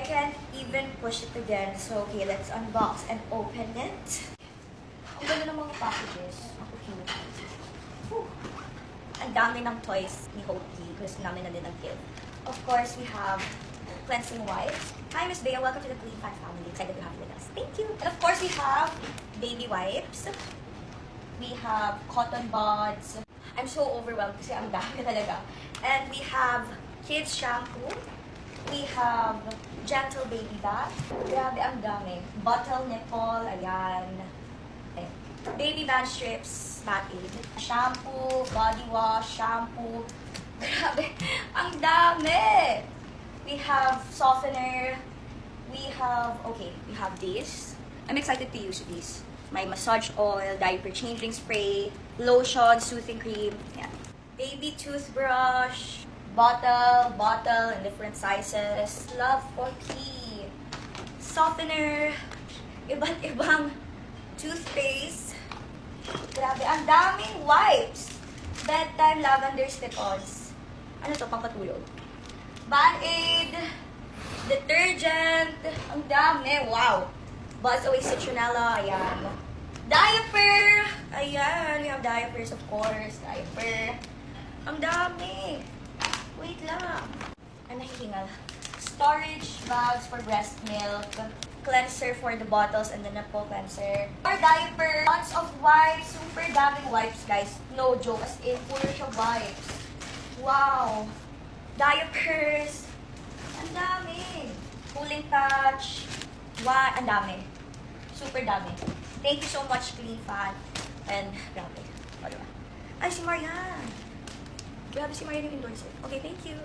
can't even push it again. So, okay, let's unbox and open it. Ang ganda ng mga packages. Ako cute. Whew. Ang dami ng toys ni Hopi. Gusto namin na din ang gift. Of course, we have cleansing wipes. Hi, Miss Bea. Welcome to the Clean Fat family. Excited to have you with us. Thank you. And of course, we have baby wipes. We have cotton buds. I'm so overwhelmed kasi ang dami talaga. And we have kids shampoo. We have gentle baby bath. Grabe, ang dami. Bottle nipple, ayan. Eh. Baby band strips, bath aid. Shampoo, body wash, shampoo. Grabe, ang dami! We have softener. We have this. I'm excited to use these. My massage oil, diaper changing spray, lotion, soothing cream. Yan. Baby toothbrush, bottle in different sizes. Love for key. Softener, iba't ibang toothpaste. Grabe, ang daming wipes. Bedtime lavender slip-ons. Ano to, pampatulog? Band-aid, detergent, ang dami, wow. Buzz Away Citronella, ayan. Diaper, ayan, we have diapers of course, diaper. Ang dami. Wait lang. Ang nahihingal. Storage bags for breast milk. Cleanser for the bottles and the nipple cleanser. More diaper. Tons of wipes. Super daming wipes, guys. No joke. As in, puro siya wipes. Wow. Diapers. Ang dami. Cooling patch. Wow. Ang dami. Super dami. Thank you so much, Clean Fat. And, grabe. O, diba? Ay, si Marian. Grabe si Marian yung endorser. Okay, thank you.